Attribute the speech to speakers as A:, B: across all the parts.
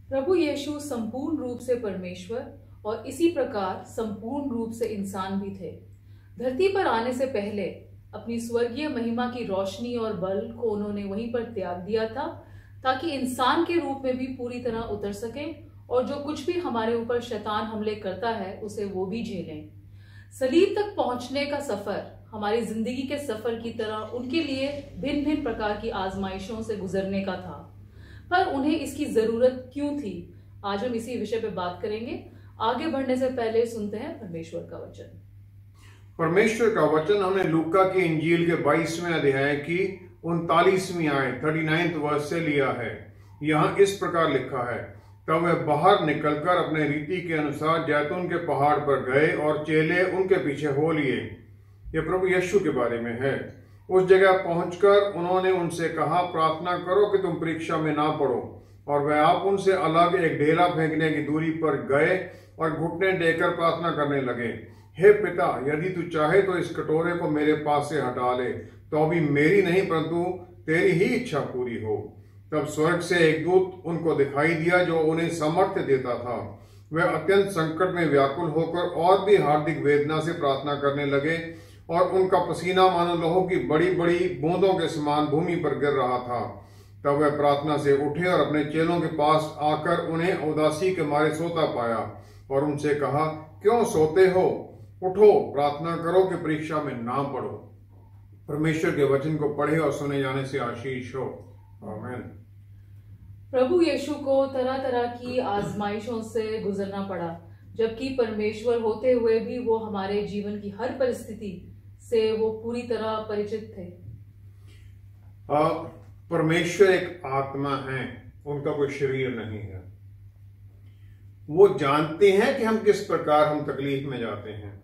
A: प्रभु यीशु संपूर्ण रूप से परमेश्वर और इसी प्रकार संपूर्ण रूप से इंसान भी थे। धरती पर आने से पहले अपनी स्वर्गीय महिमा की रोशनी और बल को उन्होंने वहीं पर त्याग दिया था, ताकि इंसान के रूप में भी पूरी तरह उतर सकें और जो कुछ भी हमारे ऊपर शैतान हमले करता है उसे वो भी झेलें। सलीब तक पहुंचने का सफर हमारी जिंदगी के सफर की तरह उनके लिए भिन्न भिन्न प्रकार की आजमाइशों से गुजरने का था, पर उन्हें इसकी जरूरत क्यों थी? आज हम इसी विषय पे बात करेंगे। आगे बढ़ने से पहले सुनते हैं परमेश्वर का वचन।
B: परमेश्वर का वचन हमने लूका की इंजील के 22वें अध्याय की 39वीं आयत 39th वर्ष से लिया है। यहाँ इस प्रकार लिखा है, तब वह बाहर निकलकर अपने रीति के अनुसार जैतून के पहाड़ पर गए और चेले उनके पीछे हो लिए। यह प्रभु यीशु के बारे में है। उस जगह पहुंचकर उन्होंने उनसे कहा, प्रार्थना करो कि तुम परीक्षा में ना पड़ो। और वह आप उनसे अलग एक ढेला फेंकने की दूरी पर गए और घुटने टेकर प्रार्थना करने लगे, हे पिता, यदि तू चाहे तो इस कटोरे को मेरे पास से हटा ले, तो अभी मेरी नहीं परंतु तेरी ही इच्छा पूरी हो। तब स्वर्ग से एक दूत उनको दिखाई दिया जो उन्हें सामर्थ्य देता था। वे अत्यंत संकट में व्याकुल होकर और भी हार्दिक वेदना से प्रार्थना करने लगे और उनका पसीना मानो लहू की बड़ी बड़ी बूंदों के समान भूमि पर गिर रहा था। तब वह प्रार्थना से उठे और अपने चेलों के पास आकर उन्हें उदासी के मारे सोता पाया और उनसे कहा, क्यों सोते हो? उठो, प्रार्थना करो कि परीक्षा में ना पड़ो। परमेश्वर के वचन को पढ़े और सुने जाने से आशीष हो। आमीन।
A: प्रभु यीशु को तरह तरह की आजमाइशों से गुजरना पड़ा, जबकि परमेश्वर होते हुए भी वो हमारे जीवन की हर परिस्थिति से वो पूरी तरह परिचित थे।
B: परमेश्वर एक आत्मा है, उनका कोई शरीर नहीं है। वो जानते हैं कि हम किस प्रकार हम तकलीफ में जाते हैं।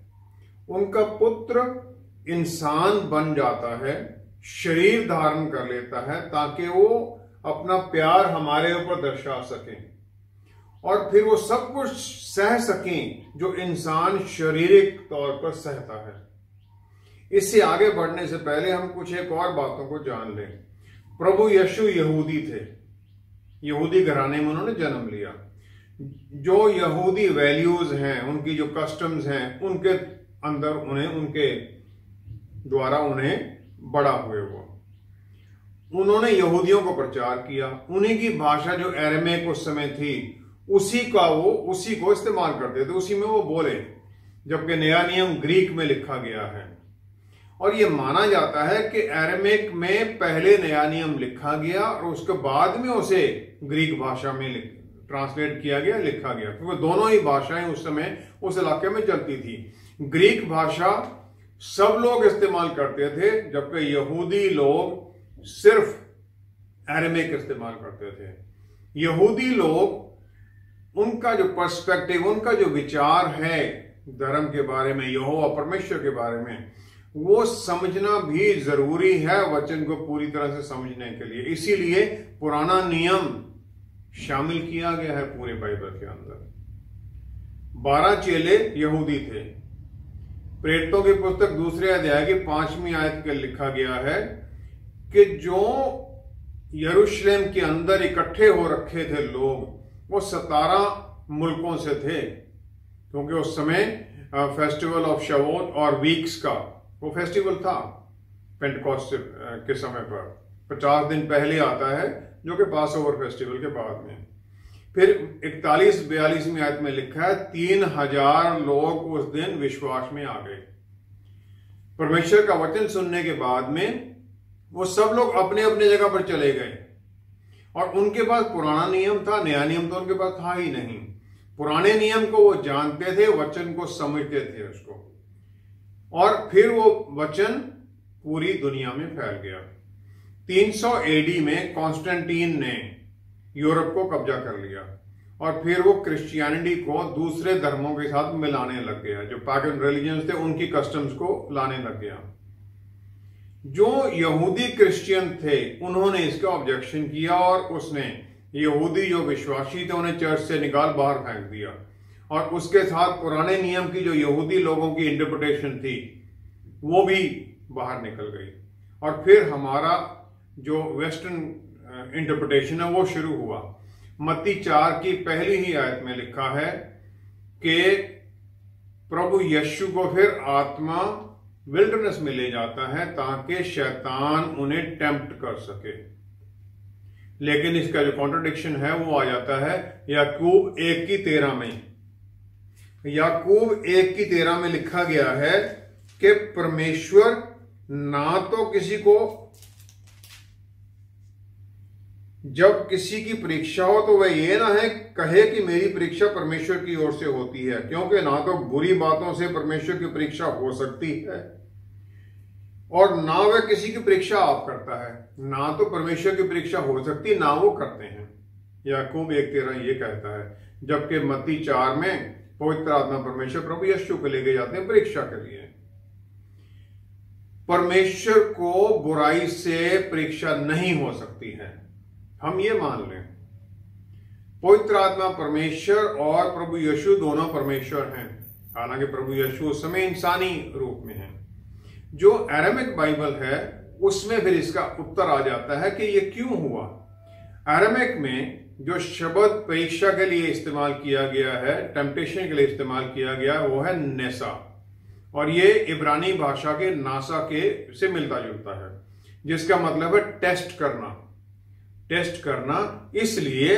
B: उनका पुत्र इंसान बन जाता है, शरीर धारण कर लेता है ताकि वो अपना प्यार हमारे ऊपर दर्शा सकें और फिर वो सब कुछ सह सकें जो इंसान शारीरिक तौर पर सहता है। इससे आगे बढ़ने से पहले हम कुछ एक और बातों को जान लें। प्रभु यीशु यहूदी थे, यहूदी घराने में उन्होंने जन्म लिया। जो यहूदी वैल्यूज हैं, उनकी जो कस्टम्स हैं, उनके अंदर उनके द्वारा बड़ा हुए उन्होंने यहूदियों को प्रचार किया। उन्हीं की भाषा जो अरामीक उस समय थी उसी को इस्तेमाल करते थे, उसी में वो बोले, जबकि नया नियम ग्रीक में लिखा गया है। और ये माना जाता है कि अरामीक में पहले नया नियम लिखा गया और उसके बाद में उसे ग्रीक भाषा में ट्रांसलेट किया गया, लिखा गया, क्योंकि दोनों ही भाषाएं उस समय उस इलाके में चलती थी। ग्रीक भाषा सब लोग इस्तेमाल करते थे, जबकि यहूदी लोग सिर्फ अरामीक इस्तेमाल करते थे। यहूदी लोग, उनका जो पर्सपेक्टिव, उनका जो विचार है धर्म के बारे में, यहोवा परमेश्वर के बारे में, वो समझना भी जरूरी है वचन को पूरी तरह से समझने के लिए। इसीलिए पुराना नियम शामिल किया गया है पूरे बाइबल के अंदर। 12 चेले यहूदी थे। प्रेरितों की पुस्तक 2 अध्याय की 5वीं आयत में लिखा गया है कि जो यरूशलेम के अंदर इकट्ठे हो रखे थे लोग, वो 17 मुल्कों से थे, क्योंकि उस समय फेस्टिवल ऑफ शवोत और वीक्स का वो फेस्टिवल था। पेंटकोस्ट के समय पर 50 दिन पहले आता है, जो कि पास ओवर फेस्टिवल के बाद में। फिर 41-42वीं आयत में लिखा है, 3000 लोग उस दिन विश्वास में आ गए। परमेश्वर का वचन सुनने के बाद में वो सब लोग अपने अपने जगह पर चले गए और उनके पास पुराना नियम था, नया नियम तो उनके पास था ही नहीं। पुराने नियम को वो जानते थे, वचन को समझते थे उसको, और फिर वो वचन पूरी दुनिया में फैल गया। 300 AD में कॉन्स्टेंटीन ने यूरोप को कब्जा कर लिया और फिर वो क्रिश्चियनिटी को दूसरे धर्मों के साथ मिलाने लग गया। जो पैगन रिलीजन्स थे उनकी कस्टम्स को लाने लग गया। जो यहूदी क्रिश्चियन थे उन्होंने इसका ऑब्जेक्शन किया और उसने यहूदी जो विश्वासी थे उन्हें चर्च से निकाल बाहर फेंक दिया, और उसके साथ पुराने नियम की जो यहूदी लोगों की इंटरप्रिटेशन थी वो भी बाहर निकल गई। और फिर हमारा जो वेस्टर्न इंटरप्रिटेशन है वो शुरू हुआ। मत्ती 4 की पहली ही आयत में लिखा है कि प्रभु यीशु को फिर आत्मा विल्डरनेस में ले जाता है ताकि शैतान उन्हें टेम्प्ट कर सके। लेकिन इसका जो कॉन्ट्रडिक्शन है वो आ जाता है याकूब 1:13 में। याकूब 1:13 में लिखा गया है कि परमेश्वर ना तो किसी को, जब किसी की परीक्षा हो तो वह ये ना है कहे कि मेरी परीक्षा परमेश्वर की ओर से होती है, क्योंकि ना तो बुरी बातों से परमेश्वर की परीक्षा हो सकती है और ना वह किसी की परीक्षा आप करता है। ना तो परमेश्वर की परीक्षा हो सकती, ना वो करते हैं। याकूब 1:13 ये कहता है, जबकि मत्ती 4 में पवित्र आत्मा परमेश्वर प्रभु यीशु को लेके जाते हैं परीक्षा के लिए। परमेश्वर को बुराई से परीक्षा नहीं हो सकती है, हम ये मान लें। पवित्र आत्मा परमेश्वर और प्रभु यीशु दोनों परमेश्वर हैं, हालांकि प्रभु यीशु उस समय इंसानी रूप में है। जो अरामिक बाइबल है उसमें फिर इसका उत्तर आ जाता है कि ये क्यों हुआ। अरामिक में जो शब्द परीक्षा के लिए इस्तेमाल किया गया है, टेम्पटेशन के लिए इस्तेमाल किया गया, वो है नेसा, और ये इब्रानी भाषा के नासा के से मिलता जुलता है, जिसका मतलब है टेस्ट करना। टेस्ट करना इसलिए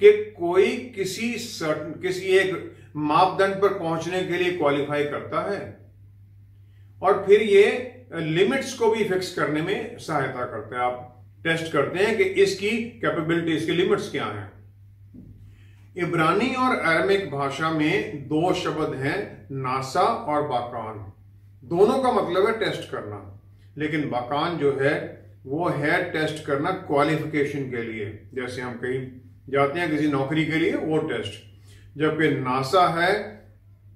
B: कि कोई किसी एक मापदंड पर पहुंचने के लिए क्वालिफाई करता है और फिर ये लिमिट्स को भी फिक्स करने में सहायता करते हैं। आप टेस्ट करते हैं कि इसकी कैपेबिलिटी, इसकी लिमिट्स क्या हैं। इब्रानी और अरामिक भाषा में 2 शब्द हैं, नासा और बाकान। दोनों का मतलब है टेस्ट करना, लेकिन बाकान जो है वो है टेस्ट करना क्वालिफिकेशन के लिए, जैसे हम कहीं जाते हैं किसी नौकरी के लिए, वो टेस्ट। जबकि नासा है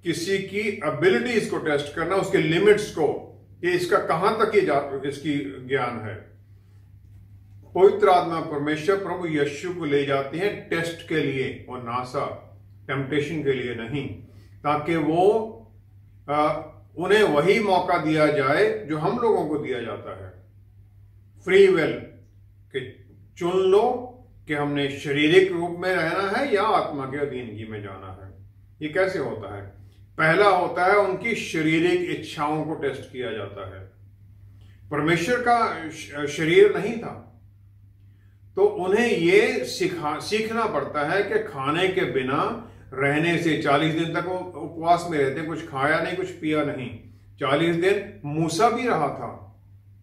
B: किसी की एबिलिटीज को टेस्ट करना, उसके लिमिट्स को, कि इसका कहां तक इसकी ज्ञान है। पवित्र आत्मा परमेश्वर प्रभु यीशु को ले जाते हैं टेस्ट के लिए, और नासा टेम्पटेशन के लिए नहीं, ताकि वो उन्हें वही मौका दिया जाए जो हम लोगों को दिया जाता है, फ्री विल, कि चुन लो कि हमने शारीरिक रूप में रहना है या आत्मा के अधीनगी में जाना है। ये कैसे होता है? पहला होता है उनकी शारीरिक इच्छाओं को टेस्ट किया जाता है। परमेश्वर का शरीर नहीं था, तो उन्हें ये सीखना पड़ता है कि खाने के बिना रहने से 40 दिन तक वो उपवास में रहते, कुछ खाया नहीं, कुछ पिया नहीं। 40 दिन मूसा भी रहा था,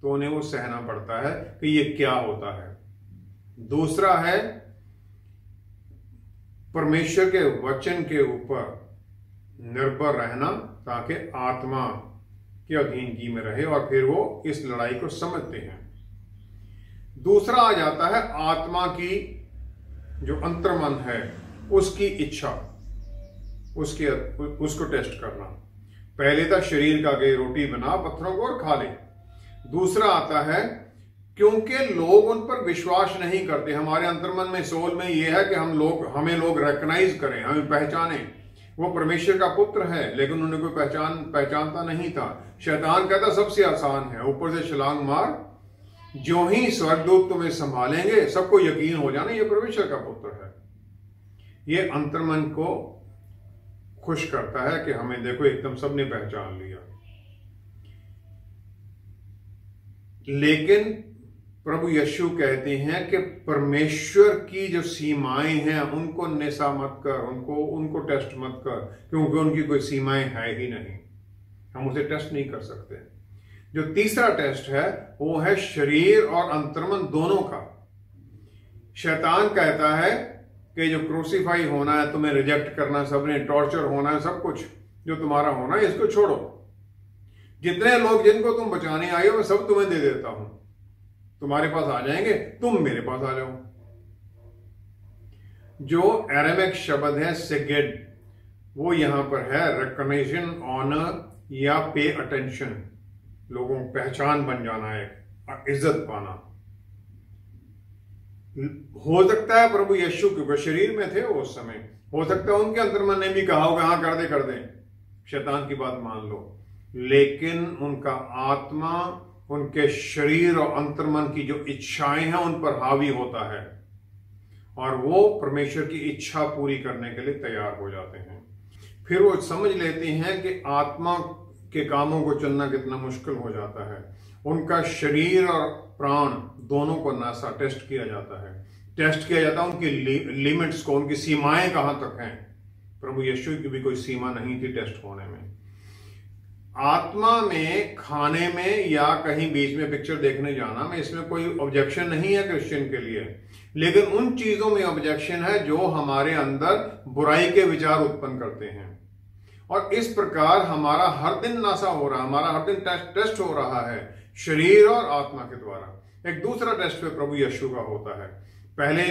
B: तो उन्हें वो सहना पड़ता है कि ये क्या होता है। दूसरा है परमेश्वर के वचन के ऊपर निर्भर रहना, ताकि आत्मा की अधीनगी में रहे, और फिर वो इस लड़ाई को समझते हैं। दूसरा आ जाता है आत्मा की जो अंतर्मन है, उसकी इच्छा, उसको टेस्ट करना। पहले था शरीर का कि रोटी बना पत्थरों को और खा ले। दूसरा आता है क्योंकि लोग उन पर विश्वास नहीं करते। हमारे अंतर्मन में, सोल में यह है कि हमें लोग रिकॉग्नाइज करें, हमें पहचाने। वो परमेश्वर का पुत्र है, लेकिन उन्हें कोई पहचानता नहीं था। शैतान कहता सबसे आसान है, ऊपर से छलांग मार, जो ही स्वर्गदूत तुम्हें संभालेंगे सबको यकीन हो जाना ये परमेश्वर का पुत्र है। ये अंतर्मन को खुश करता है कि हमें देखो एकदम सबने पहचान लिया। लेकिन प्रभु यीशु कहते हैं कि परमेश्वर की जो सीमाएं हैं उनको निसा मत कर, उनको टेस्ट मत कर, क्योंकि उनकी कोई सीमाएं है ही नहीं, हम उसे टेस्ट नहीं कर सकते। जो तीसरा टेस्ट है वो है शरीर और अंतर्मन दोनों का। शैतान कहता है कि जो क्रूसीफाई होना है, तुम्हें रिजेक्ट करना सबने, टॉर्चर होना है, सब कुछ जो तुम्हारा होना है इसको छोड़ो। जितने लोग जिनको तुम बचाने आए हो मैं सब तुम्हें दे देता हूं, तुम्हारे पास आ जाएंगे, तुम मेरे पास आ जाओ। जो अरामिक शब्द है सेगेड, वो यहां पर है रिकॉग्निशन, ऑनर या पे अटेंशन। लोगों को पहचान बन जाना है, इज्जत पाना। हो सकता है प्रभु यीशु के शरीर में थे उस समय, हो सकता है उनके अंतर्मन ने भी कहा होगा हाँ कर दे, शैतान की बात मान लो, लेकिन उनका आत्मा, उनके शरीर और अंतर्मन की जो इच्छाएं हैं उन पर हावी होता है, और वो परमेश्वर की इच्छा पूरी करने के लिए तैयार हो जाते हैं। फिर वो समझ लेते हैं कि आत्मा के कामों को चुनना कितना मुश्किल हो जाता है। उनका शरीर और प्राण दोनों को नासा टेस्ट किया जाता है, उनकी लिमिट्स को, उनकी सीमाएं कहां तक हैं। प्रभु यीशु की भी कोई सीमा नहीं थी टेस्ट होने में। आत्मा में, खाने में या कहीं बीच में पिक्चर देखने जाना में इसमें कोई ऑब्जेक्शन नहीं है क्रिश्चियन के लिए, लेकिन उन चीजों में ऑब्जेक्शन है जो हमारे अंदर बुराई के विचार उत्पन्न करते हैं। और इस प्रकार हमारा हर दिन नासा हो रहा है, हमारा हर दिन टेस्ट हो रहा है शरीर और आत्मा के द्वारा। एक दूसरा टेस्ट पे प्रभु यीशु का होता है। पहले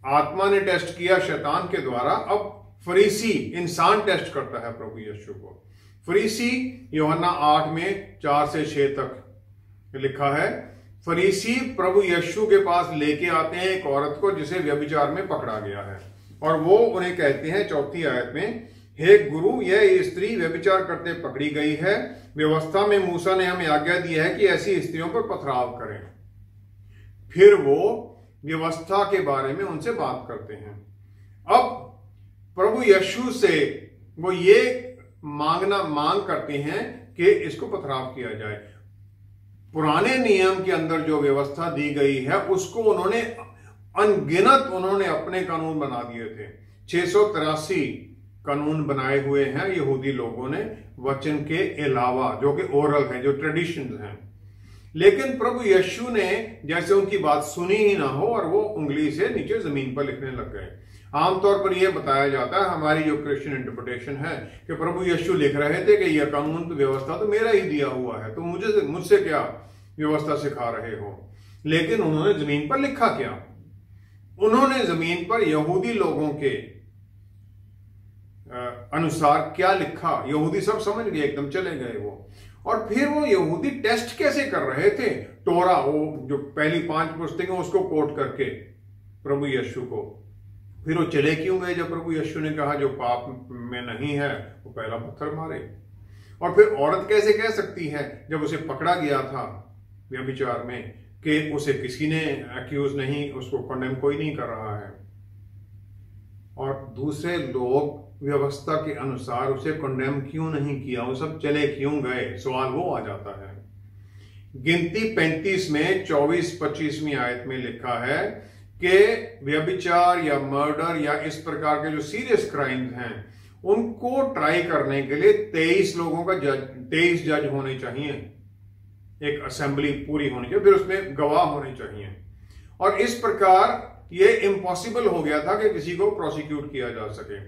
B: आत्मा ने टेस्ट किया शैतान के द्वारा, अब फरीसी इंसान टेस्ट करता है प्रभु यीशु को। फरीसी यूहन्ना 8 में 4 से 6 तक लिखा है, फरीसी प्रभु यीशु के पास लेके आते हैं एक औरत को जिसे व्यभिचार में पकड़ा गया है, और वो उन्हें कहते हैं 4वीं आयत में, हे गुरु, यह स्त्री व्यभिचार करते पकड़ी गई है। व्यवस्था में मूसा ने हमें आज्ञा दी है कि ऐसी स्त्रियों पर पथराव करें। फिर वो व्यवस्था के बारे में उनसे बात करते हैं। अब प्रभु यीशु से वो ये मांग करते हैं कि इसको पथराव किया जाए। पुराने नियम के अंदर जो व्यवस्था दी गई है उसको उन्होंने अनगिनत अपने कानून बना दिए थे। 683 कानून बनाए हुए हैं यहूदी लोगों ने वचन के अलावा, जो कि ओरल है, जो ट्रेडिशंस हैं। लेकिन प्रभु यीशु ने जैसे उनकी बात सुनी ही ना हो और वो उंगली से नीचे जमीन पर लिखने लग गए। आमतौर पर यह बताया जाता है, हमारी जो क्रिश्चियन इंटरप्रिटेशन है, कि प्रभु यीशु लिख रहे थे कि यह कानून तो व्यवस्था तो मेरा ही दिया हुआ है, तो मुझसे क्या व्यवस्था सिखा रहे हो। लेकिन उन्होंने जमीन पर लिखा क्या? उन्होंने जमीन पर यहूदी लोगों के अनुसार क्या लिखा, यहूदी सब समझ गए, एकदम चले गए वो। और फिर वो यहूदी टेस्ट कैसे कर रहे थे? टोरा, वो जो पहली 5 पुस्तकें, उसको कोट करके प्रभु यीशु को। फिर वो चले क्यों गए जब प्रभु यीशु ने कहा जो पाप में नहीं है वो पहला पत्थर मारे? और फिर औरत कैसे कह सकती है जब उसे पकड़ा गया था व्यभिचार में कि उसे किसी ने एक्यूज नहीं, उसको कंडेम कोई नहीं कर रहा है, और दूसरे लोग व्यवस्था के अनुसार उसे कंडेम क्यों नहीं किया? वो सब चले क्यों गए? सवाल वो आ जाता है। गिनती 35 में 24-25वीं आयत में लिखा है कि व्यभिचार या मर्डर या इस प्रकार के जो सीरियस क्राइम्स हैं उनको ट्राई करने के लिए 23 जज होने चाहिए, एक असेंबली पूरी होनी चाहिए, फिर उसमें गवाह होने चाहिए। और इस प्रकार ये इम्पॉसिबल हो गया था कि किसी को प्रोसिक्यूट किया जा सके।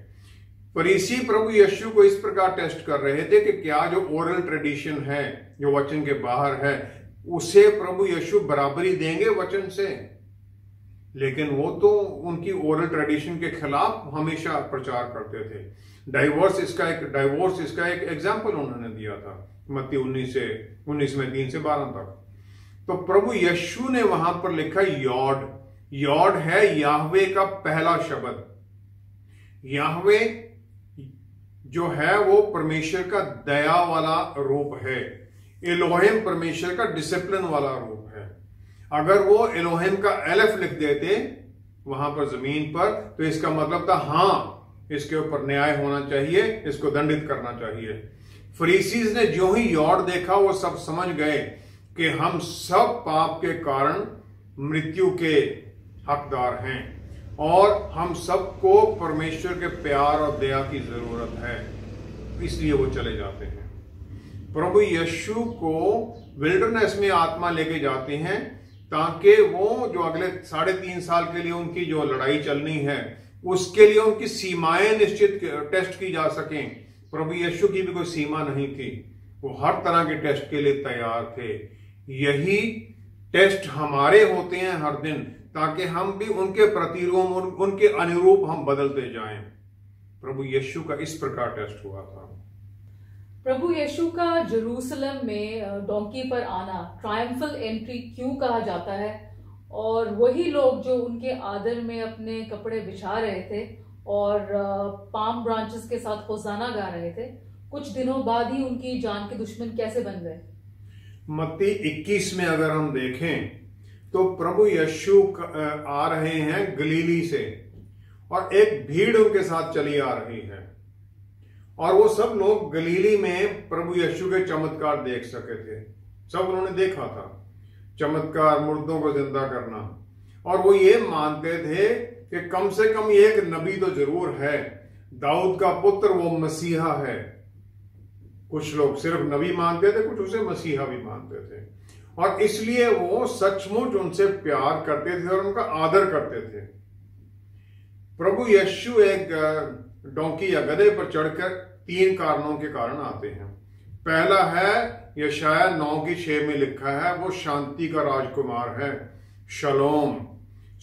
B: फरीसी प्रभु यीशु को इस प्रकार टेस्ट कर रहे थे कि क्या जो ओरल ट्रेडिशन है, जो वचन के बाहर है, उसे प्रभु यीशु बराबरी देंगे वचन से। लेकिन वो तो उनकी ओरल ट्रेडिशन के खिलाफ हमेशा प्रचार करते थे। डाइवोर्स इसका एक एग्जाम्पल उन्होंने दिया था, मत्ती 19 में 3 से 12 तक। तो प्रभु यीशु ने वहां पर लिखा यॉड है याहवे का पहला शब्द। याहवे जो है वो परमेश्वर का दया वाला रूप है। एलोहिम परमेश्वर का डिसिप्लिन वाला रूप है। अगर वो एलोहिम का एलेफ लिख देते वहां पर जमीन पर, तो इसका मतलब था हाँ, इसके ऊपर न्याय होना चाहिए, इसको दंडित करना चाहिए। फरीसीज ने जो ही यॉड देखा वो सब समझ गए कि हम सब पाप के कारण मृत्यु के हकदार हैं और हम सबको परमेश्वर के प्यार और दया की जरूरत है, इसलिए वो चले जाते हैं। प्रभु यीशु को विल्डरनेस में आत्मा लेके जाते हैं ताकि वो जो अगले 3.5 साल के लिए उनकी जो लड़ाई चलनी है उसके लिए उनकी सीमाएं निश्चित टेस्ट की जा सकें। प्रभु यीशु की भी कोई सीमा नहीं थी, वो हर तरह के टेस्ट के लिए तैयार थे। यही टेस्ट हमारे होते हैं हर दिन, ताकि हम भी उनके प्रतिरूप, उनके अनुरूप हम बदलते जाएं। प्रभु यीशु का इस प्रकार टेस्ट हुआ था।
A: प्रभु यीशु का जेरूसलम में डोंकी पर आना ट्रायम्फल एंट्री क्यों कहा जाता है? और वही लोग जो उनके आदर में अपने कपड़े बिछा रहे थे और पाम ब्रांचेस के साथ होसाना गा रहे थे, कुछ दिनों बाद ही उनकी जान के दुश्मन कैसे बन गए?
B: मत्ती 21 में अगर हम देखें तो प्रभु यीशु आ रहे हैं गलीली से और एक भीड़ उनके साथ चली आ रही है और वो सब लोग गलीली में प्रभु यीशु के चमत्कार देख सके थे। सब उन्होंने देखा था, चमत्कार, मुर्दों को जिंदा करना, और वो ये मानते थे कि कम से कम एक नबी तो जरूर है, दाऊद का पुत्र, वो मसीहा है। कुछ लोग सिर्फ नबी मानते थे, कुछ उसे मसीहा भी मानते थे, और इसलिए वो सचमुच उनसे प्यार करते थे और उनका आदर करते थे। प्रभु यीशु एक डोंकी या गधे पर चढ़कर 3 कारणों के कारण आते हैं। पहला है, यशाया 9:6 में लिखा है, वो शांति का राजकुमार है। शलोम,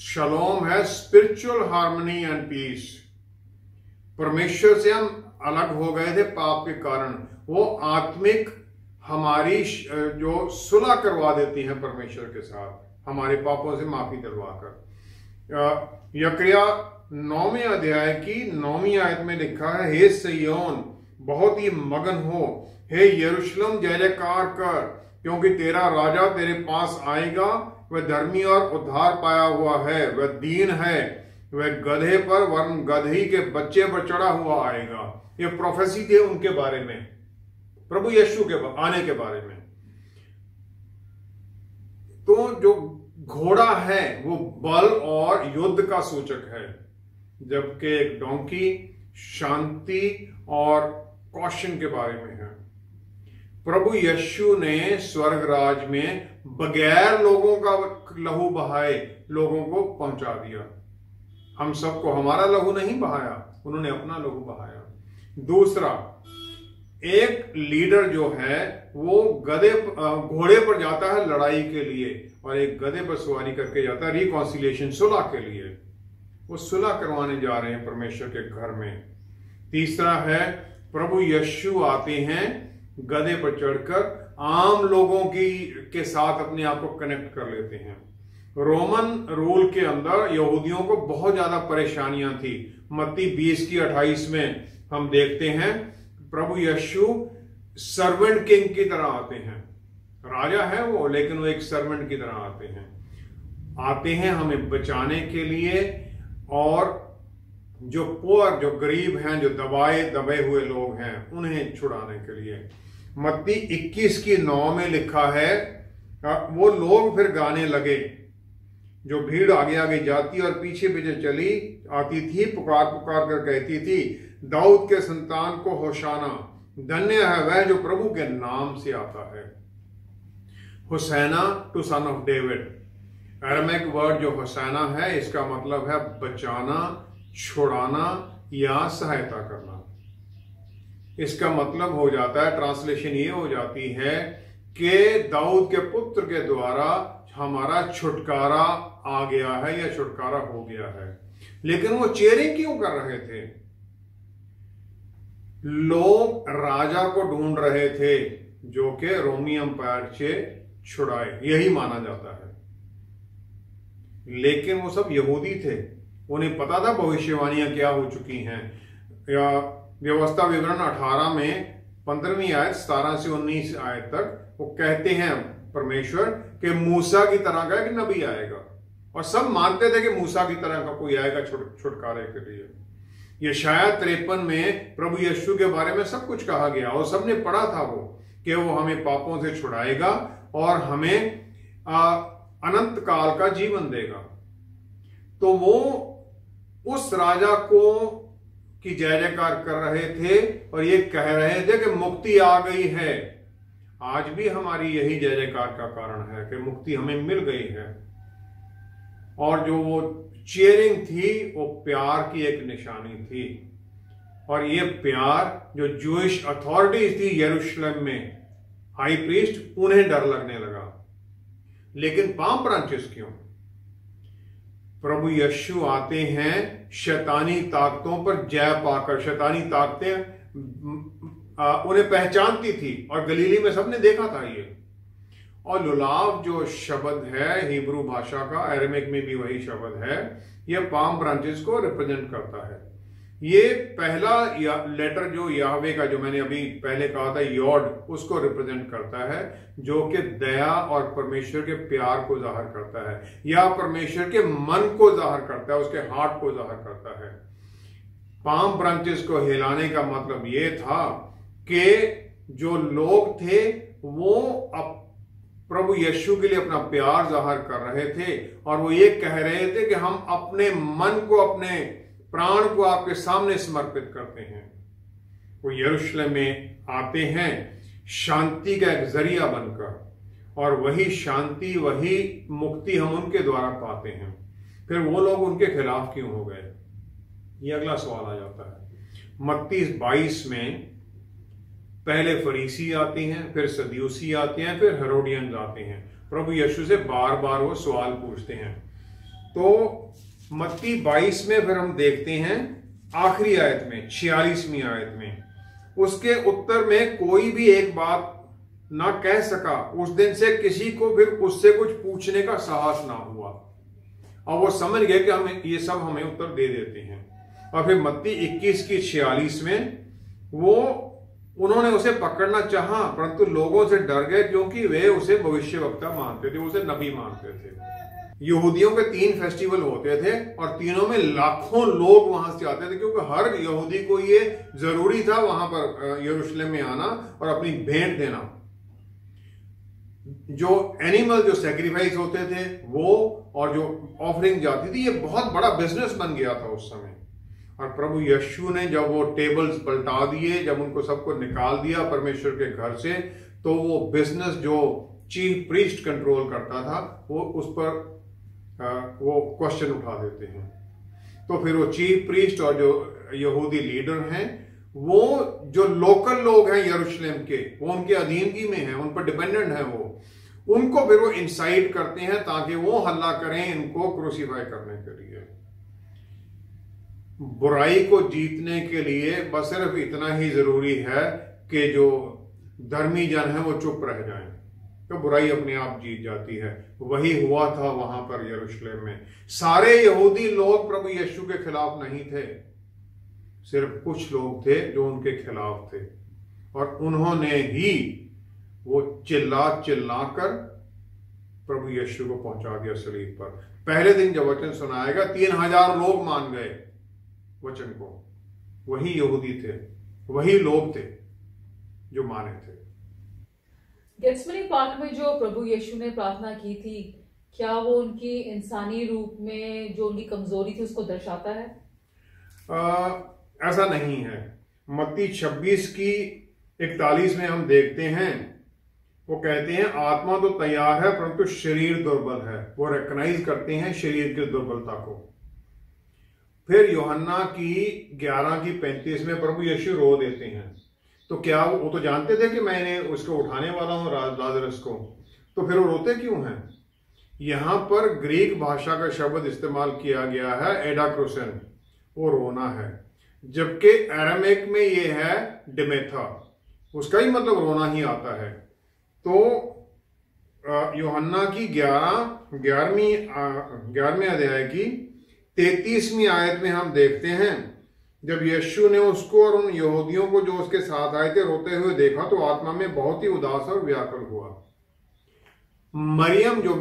B: शलोम है स्पिरिचुअल हार्मनी एंड पीस। परमेश्वर से हम अलग हो गए थे पाप के कारण, वो आत्मिक हमारी जो सुलह करवा देती है परमेश्वर के साथ, हमारे पापों से माफी दिलवाकर। यकरिया 9वें अध्याय की 9वीं आयत में लिखा है, हे सिय्योन बहुत ही मगन हो, हे यरूशलेम जय जयकार कर, क्योंकि तेरा राजा तेरे पास आएगा, वह धर्मी और उद्धार पाया हुआ है, वह दीन है, वह गधे पर वरन गधे के बच्चे पर चढ़ा हुआ आएगा। ये प्रोफेसी थी उनके बारे में, प्रभु यीशु के आने के बारे में। तो जो घोड़ा है वो बल और युद्ध का सूचक है, जबकि एक डोंकी शांति और कौशन के बारे में है। प्रभु यीशु ने स्वर्ग राज में बगैर लोगों का लहू बहाए लोगों को पहुंचा दिया। हम सबको हमारा लहू नहीं बहाया, उन्होंने अपना लहू बहाया। दूसरा, एक लीडर जो है वो घोड़े पर जाता है लड़ाई के लिए, और एक गधे पर सवारी करके जाता है रिकॉन्सिलिएशन, सुलह के लिए। वो सुलह करवाने जा रहे हैं परमेश्वर के घर में। तीसरा है, प्रभु यीशु आते हैं गधे पर चढ़कर, आम लोगों के साथ अपने आप को कनेक्ट कर लेते हैं। रोमन रूल के अंदर यहूदियों को बहुत ज्यादा परेशानियां थी। मत्ती 20:28 में हम देखते हैं प्रभु यीशु सर्वेंट किंग की तरह आते हैं। राजा है वो, लेकिन वो एक सर्वेंट की तरह आते हैं हमें बचाने के लिए, और जो पुअर, जो गरीब हैं, जो दबे हुए लोग हैं, उन्हें छुड़ाने के लिए। मत्ती 21:9 में लिखा है, वो लोग फिर गाने लगे, जो भीड़ आगे आगे जाती और पीछे पीछे चली आती थी, पुकार पुकार कर कहती थी, दाऊद के संतान को होशाना, धन्य है वह जो प्रभु के नाम से आता है। Hosanna to son of David, Aramaic word जो होसैना है, इसका मतलब है बचाना, छुड़ाना या सहायता करना। इसका मतलब हो जाता है, ट्रांसलेशन ये हो जाती है कि दाऊद के पुत्र के द्वारा हमारा छुटकारा आ गया है या छुटकारा हो गया है। लेकिन वो चेयरिंग क्यों कर रहे थे? लोग राजा को ढूंढ रहे थे जो कि रोमी अंपायर से छुड़ाए, यही माना जाता है। लेकिन वो सब यहूदी थे, उन्हें पता था भविष्यवाणियां क्या हो चुकी हैं। या व्यवस्था विवरण 18 में 15वीं आयत 17 से 19 आयत तक वो कहते हैं परमेश्वर कि मूसा की तरह का एक नबी आएगा, और सब मानते थे कि मूसा की तरह का कोई आएगा छुटकारे के लिए। यशाया 53 में प्रभु यीशु के बारे में सब कुछ कहा गया, और सबने पढ़ा था वो कि वो हमें पापों से छुड़ाएगा और हमें अनंत काल का जीवन देगा। तो वो उस राजा को की जय जयकार कर रहे थे और ये कह रहे थे कि मुक्ति आ गई है। आज भी हमारी यही जय जयकार का कारण है कि मुक्ति हमें मिल गई है। और जो वो चीयरिंग थी वो प्यार की एक निशानी थी, और ये प्यार जो जूइश अथॉरिटीज थी यरूशलेम में, हाई प्रीस्ट, उन्हें डर लगने लगा। लेकिन पाम ब्रांचेस क्यों? प्रभु यीशु आते हैं शैतानी ताकतों पर जय पाकर। शैतानी ताकतें उन्हें पहचानती थी, और गलीली में सबने देखा था ये। और लुलाव जो शब्द है हिब्रू भाषा का, अरेमिक में भी वही शब्द है, यह पाम ब्रांचेस को रिप्रेजेंट करता है। ये पहला लेटर जो याहवे का, जो मैंने अभी पहले कहा था यॉड, उसको रिप्रेजेंट करता है, जो कि दया और परमेश्वर के प्यार को जाहिर करता है, या परमेश्वर के मन को जाहिर करता है, उसके हार्ट को जाहिर करता है। पाम ब्रांचेस को हिलाने का मतलब ये था कि जो लोग थे वो अब प्रभु यीशु के लिए अपना प्यार जाहिर कर रहे थे, और वो ये कह रहे थे कि हम अपने मन को, अपने प्राण को आपके सामने समर्पित करते हैं। वो यरूशलेम में आते हैं शांति का एक जरिया बनकर, और वही शांति, वही मुक्ति हम उनके द्वारा पाते हैं। फिर वो लोग उनके खिलाफ क्यों हो गए, ये अगला सवाल आ जाता है। मत्ती 22 में पहले फरीसी आते हैं, फिर सदूसी आते हैं, फिर हेरोडियंस आते हैं। प्रभु यीशु से बार बार वो सवाल पूछते हैं। तो मत्ती 22 में फिर हम देखते हैं आखिरी आयत में, 46वीं आयत में, उसके उत्तर में कोई भी एक बात ना कह सका। उस दिन से किसी को फिर उससे कुछ पूछने का साहस ना हुआ, और वो समझ गए कि हमें ये सब हमें उत्तर दे देते हैं। और फिर मत्ती 21 की 46 में वो उन्होंने उसे पकड़ना चाहा, परंतु लोगों से डर गए, क्योंकि वे उसे भविष्यवक्ता मानते थे, उसे नबी मानते थे। यहूदियों के 3 फेस्टिवल होते थे, और तीनों में लाखों लोग वहां से आते थे, क्योंकि हर यहूदी को ये जरूरी था वहां पर यरूशलेम में आना और अपनी भेंट देना। जो एनिमल जो सैक्रिफाइस होते थे वो, और जो ऑफरिंग जाती थी, ये बहुत बड़ा बिजनेस बन गया था उस समय। और प्रभु यीशु ने जब वो टेबल्स पलटा दिए, जब उनको सबको निकाल दिया परमेश्वर के घर से, तो वो बिजनेस जो चीफ प्रीस्ट कंट्रोल करता था, वो उस पर वो क्वेश्चन उठा देते हैं। तो फिर वो चीफ प्रीस्ट और जो यहूदी लीडर हैं, वो जो लोकल लोग हैं यरूशलेम के, वो उनके अधीनगी में हैं, उन पर डिपेंडेंट हैं, वो उनको फिर वो इंसाइट करते हैं ताकि वो हल्ला करें इनको क्रूसीफाई करने के लिए। बुराई को जीतने के लिए बस सिर्फ इतना ही जरूरी है कि जो धर्मी जन है वो चुप रह जाएं, तो बुराई अपने आप जीत जाती है। वही हुआ था वहां पर यरूशलेम में। सारे यहूदी लोग प्रभु यीशु के खिलाफ नहीं थे, सिर्फ कुछ लोग थे जो उनके खिलाफ थे, और उन्होंने ही वो चिल्ला कर प्रभु यीशु को पहुंचा दिया सलीब पर। पहले दिन जब वचन सुनाया गया 3000 लोग मान गए वचन को। वही यहूदी थे, वही लोग थे जो माने थे।
A: गेत्सेमनी पार्क में जो प्रभु यीशु ने प्रार्थना की थी, क्या वो उनकी इंसानी रूप में जो उनकी कमजोरी थी उसको दर्शाता है?
B: ऐसा नहीं है। मत्ती 26 की 41 में हम देखते हैं, वो कहते हैं आत्मा तो तैयार है परंतु शरीर दुर्बल है। वो रिकॉग्नाइज करते हैं शरीर की दुर्बलता को। फिर यूहन्ना की 11 की 35 में प्रभु यीशु रो देते हैं। तो क्या वो तो जानते थे कि मैंने उसको उठाने वाला हूं लाजरस को, तो फिर वो रोते क्यों हैं? यहां पर ग्रीक भाषा का शब्द इस्तेमाल किया गया है एडाक्रोसन, वो रोना है, जबकि अरामिक में ये है डिमेथा, उसका ही मतलब रोना ही आता है। तो यूहन्ना की 11वें अध्याय की 33वीं आयत में हम देखते हैं, जब यीशु ने उसको और उन यहूदियों को जो उसके साथ आए थे रोते हुए देखा तो आत्मा में बहुत ही उदास और व्याकुल हुआ। मरियम जो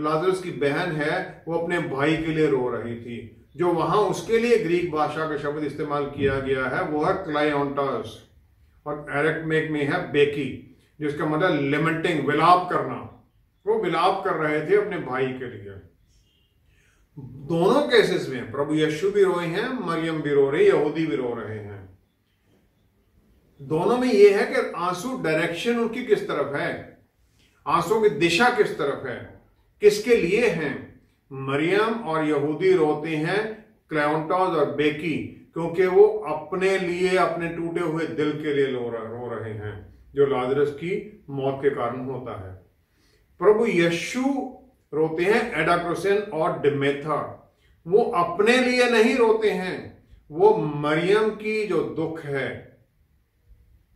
B: लाजरस की बहन है वो अपने भाई के लिए रो रही थी। जो वहां उसके लिए ग्रीक भाषा का शब्द इस्तेमाल किया गया है वो है क्लायोंटस, और अरामिक में है बेकी, जिसका मतलब लेमेंटिंग, विलाप करना। वो विलाप कर रहे थे अपने भाई के लिए। दोनों केसेस में प्रभु यीशु भी रोए हैं, मरियम भी रो रही, यहूदी भी रो रहे हैं। दोनों में यह है कि आंसू डायरेक्शन उनकी किस तरफ है, आंसू की दिशा किस तरफ है, किसके लिए हैं। मरियम और यहूदी रोते हैं क्लायोंटस और बेकी, क्योंकि वो अपने लिए, अपने टूटे हुए दिल के लिए रो रहे हैं जो लाजरस की मौत के कारण होता है। प्रभु यीशु रोते हैं एडाक्रोसन और डिमेथा, वो अपने लिए नहीं रोते हैं, वो मरियम की जो दुख है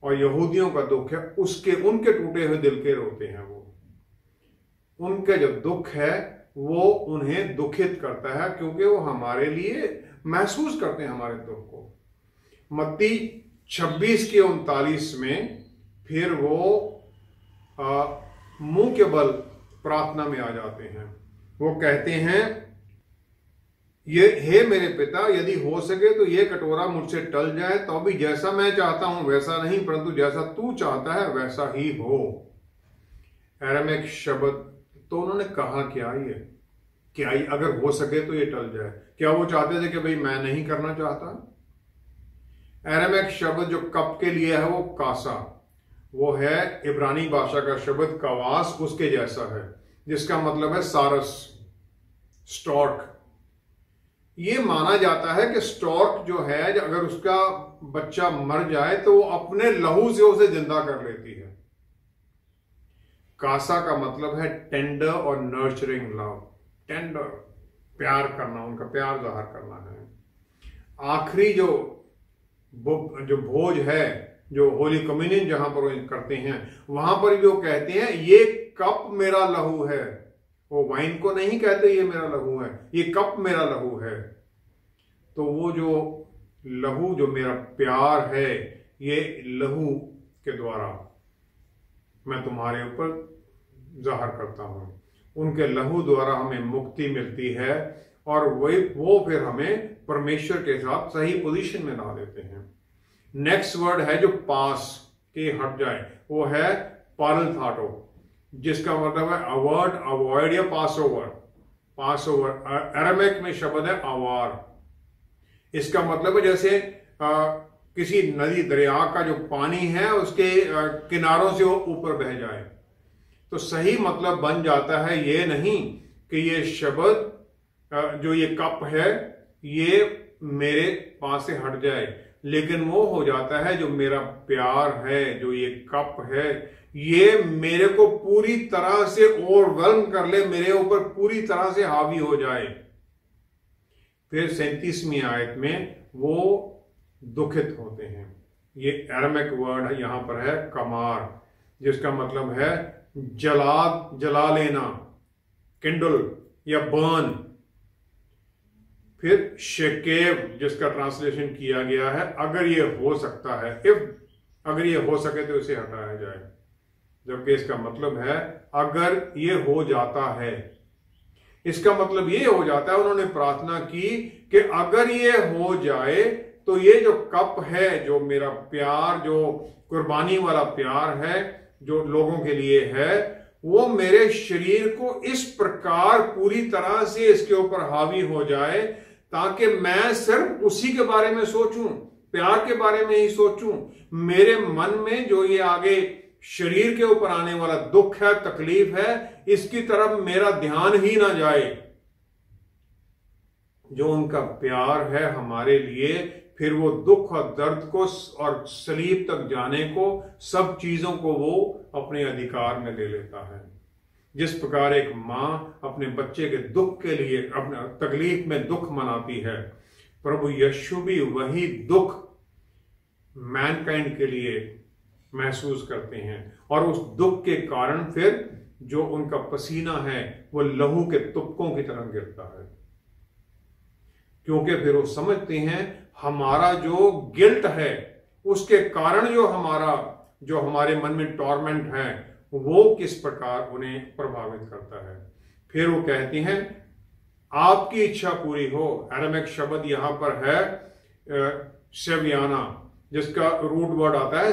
B: और यहूदियों का दुख है उनके टूटे हुए दिल के रोते हैं। वो उनका जो दुख है वो उन्हें दुखित करता है, क्योंकि वो हमारे लिए महसूस करते हैं हमारे दुख को। मत्ती 26:39 में फिर वो मुंह के बल प्रार्थना में आ जाते हैं। वो कहते हैं, ये हे मेरे पिता, यदि हो सके तो ये कटोरा मुझसे टल जाए, तो भी जैसा मैं चाहता हूं वैसा नहीं, परंतु जैसा तू चाहता है वैसा ही हो। अरामीक शब्द, तो उन्होंने कहा क्या ये अगर हो सके तो ये टल जाए, क्या वो चाहते थे कि भाई मैं नहीं करना चाहता? अरामीक शब्द जो कप के लिए है वो कासा, वो है इब्रानी भाषा का शब्द कवास, उसके जैसा है, जिसका मतलब है सारस, स्टॉर्क। ये माना जाता है कि स्टॉर्क जो है, अगर उसका बच्चा मर जाए तो वो अपने लहू से उसे जिंदा कर लेती है। कासा का मतलब है टेंडर और नर्चरिंग लव, टेंडर, प्यार करना, उनका प्यार जाहिर करना है। आखिरी जो भोज है, जो होली कम्युनियन जहां पर करते हैं, वहां पर भी वो कहते हैं ये कप मेरा लहू है। वो वाइन को नहीं कहते ये मेरा लहू है, ये कप मेरा लहू है। तो वो जो लहू, जो मेरा प्यार है, ये लहू के द्वारा मैं तुम्हारे ऊपर जाहिर करता हूं। उनके लहू द्वारा हमें मुक्ति मिलती है और वो फिर हमें परमेश्वर के साथ सही पोजीशन में ला देते हैं। नेक्स्ट वर्ड है जो पास के हट जाए, वो है पारलथाटो, जिसका मतलब है अवॉइड, अवॉइड या पास ओवर। पास ओवर अरामीक में शब्द है आवार। इसका मतलब है जैसे किसी नदी, दरिया का जो पानी है उसके किनारों से वो ऊपर बह जाए। तो सही मतलब बन जाता है ये नहीं कि ये शब्द जो ये कप है ये मेरे पास से हट जाए, लेकिन वो हो जाता है जो मेरा प्यार है, जो ये कप है, ये मेरे को पूरी तरह से ओवरवेल्म कर ले, मेरे ऊपर पूरी तरह से हावी हो जाए। फिर 37वीं आयत में वो दुखित होते हैं। ये अरामीक वर्ड है, यहां पर है कमार, जिसका मतलब है जला लेना, किंडल या बर्न। फिर शेकेव, जिसका ट्रांसलेशन किया गया है अगर ये हो सकता है, अगर ये हो सके तो इसे हटाया जाए, जबकि इसका मतलब है अगर ये हो जाता है। इसका मतलब ये हो जाता है, उन्होंने प्रार्थना की कि अगर ये हो जाए तो ये जो कप है, जो मेरा प्यार, जो कुर्बानी वाला प्यार है जो लोगों के लिए है, वो मेरे शरीर को इस प्रकार पूरी तरह से इसके ऊपर हावी हो जाए ताकि मैं सिर्फ उसी के बारे में सोचूं, प्यार के बारे में ही सोचूं। मेरे मन में जो ये आगे शरीर के ऊपर आने वाला दुख है, तकलीफ है, इसकी तरफ मेरा ध्यान ही ना जाए। जो उनका प्यार है हमारे लिए, फिर वो दुख और दर्द को और सलीब तक जाने को, सब चीजों को वो अपने अधिकार में ले लेता है। जिस प्रकार एक मां अपने बच्चे के दुख के लिए, अपने तकलीफ में दुख मनाती है, प्रभु यीशु भी वही दुख मैनकाइंड के लिए महसूस करते हैं। और उस दुख के कारण फिर जो उनका पसीना है वो लहू के तुपकों की तरह गिरता है, क्योंकि फिर वो समझते हैं हमारा जो गिल्ट है उसके कारण जो हमारे मन में टॉर्मेंट है वो किस प्रकार उन्हें प्रभावित करता है। फिर वो कहती हैं आपकी इच्छा पूरी हो। अरामीक शब्द यहां पर है शेवियाना, जिसका रूट वर्ड आता है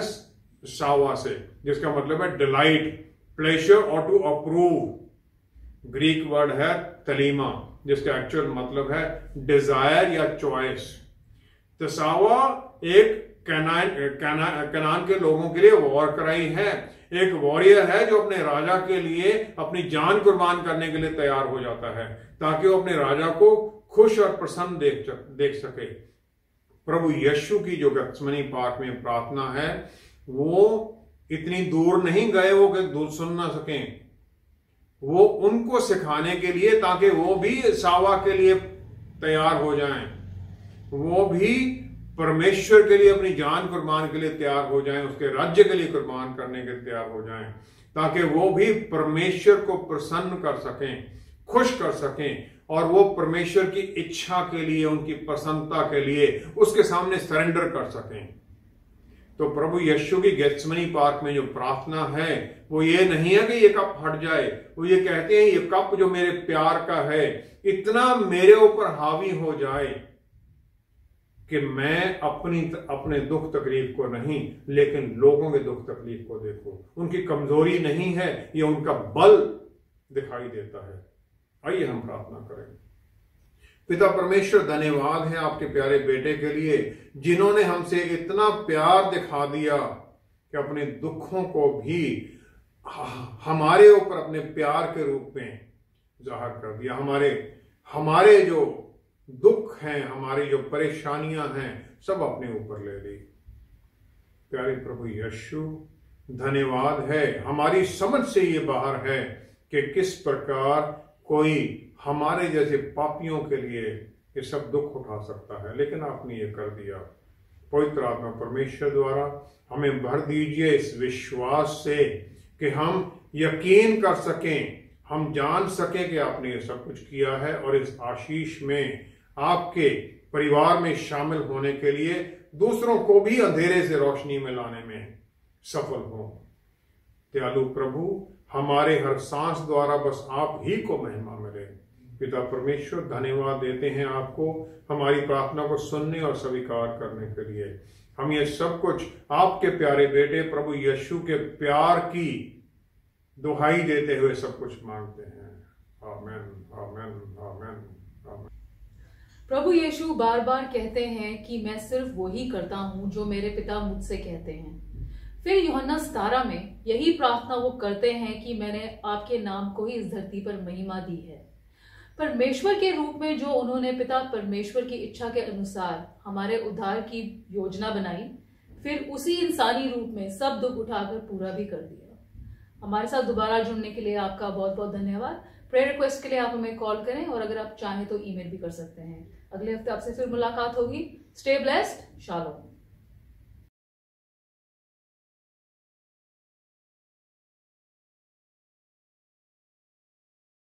B: सावा से, जिसका मतलब है डिलाइट, प्लेजर और टू अप्रूव। ग्रीक वर्ड है तलीमा, जिसका एक्चुअल मतलब है डिजायर या चॉइस। तसावा एक कनान के लोगों के लिए वॉर कराई है, एक वॉरियर है जो अपने राजा के लिए अपनी जान कुर्बान करने के लिए तैयार हो जाता है ताकि वो अपने राजा को खुश और प्रसन्न देख सके। प्रभु यीशु की जो गत्समनी पार्क में प्रार्थना है वो इतनी दूर नहीं गए वो कि दूर सुन ना सकें, वो उनको सिखाने के लिए ताकि वो भी सावा के लिए तैयार हो जाएं, वो भी परमेश्वर के लिए अपनी जान कुर्बान के लिए तैयार हो जाएं, उसके राज्य के लिए कुर्बान करने के लिए तैयार हो जाएं, ताकि वो भी परमेश्वर को प्रसन्न कर सकें, खुश कर सकें और वो परमेश्वर की इच्छा के लिए, उनकी प्रसन्नता के लिए उसके सामने सरेंडर कर सकें। तो प्रभु यीशु की गेत्सेमनी पार्क में जो प्रार्थना है वो ये नहीं है कि ये कप हट जाए, वो ये कहते हैं ये कप जो मेरे प्यार का है इतना मेरे ऊपर हावी हो जाए कि मैं अपने दुख तकलीफ को नहीं लेकिन लोगों के दुख तकलीफ को देखूं। उनकी कमजोरी नहीं है, ये उनका बल दिखाई देता है। आइए हम प्रार्थना करें। पिता परमेश्वर, धन्यवाद है आपके प्यारे बेटे के लिए जिन्होंने हमसे इतना प्यार दिखा दिया कि अपने दुखों को भी हमारे ऊपर अपने प्यार के रूप में जाहिर कर दिया। हमारे जो दुख हैं, हमारी जो परेशानियां हैं, सब अपने ऊपर ले ली। प्यारे प्रभु यीशु, धन्यवाद है। हमारी समझ से ये बाहर है कि किस प्रकार कोई हमारे जैसे पापियों के लिए ये सब दुख उठा सकता है, लेकिन आपने ये कर दिया। पवित्र आत्मा परमेश्वर द्वारा हमें भर दीजिए इस विश्वास से कि हम यकीन कर सकें, हम जान सकें कि आपने ये सब कुछ किया है और इस आशीष में आपके परिवार में शामिल होने के लिए दूसरों को भी अंधेरे से रोशनी में लाने में सफल हो। दयालु प्रभु, हमारे हर सांस द्वारा बस आप ही को महिमा मिले। पिता परमेश्वर, धन्यवाद देते हैं आपको हमारी प्रार्थना को सुनने और स्वीकार करने के लिए। हम ये सब कुछ आपके प्यारे बेटे प्रभु यीशु के प्यार की दुहाई देते हुए सब कुछ मांगते हैं। आमेन, आमेन, आमेन, आमेन।
A: प्रभु यीशु बार बार कहते हैं कि मैं सिर्फ वही करता हूं जो मेरे पिता मुझसे कहते हैं। फिर यूहन्ना 17 में यही प्रार्थना वो करते हैं कि मैंने आपके नाम को ही इस धरती पर महिमा दी है। परमेश्वर के रूप में जो उन्होंने पिता परमेश्वर की इच्छा के अनुसार हमारे उद्धार की योजना बनाई, फिर उसी इंसानी रूप में सब दुख उठाकर पूरा भी कर दिया। हमारे साथ दोबारा जुड़ने के लिए आपका बहुत बहुत धन्यवाद। प्रेयर रिक्वेस्ट के लिए आप हमें कॉल करें और अगर आप चाहें तो ईमेल भी कर सकते हैं। अगले हफ्ते आपसे फिर मुलाकात होगी। Stay blessed. शालोम।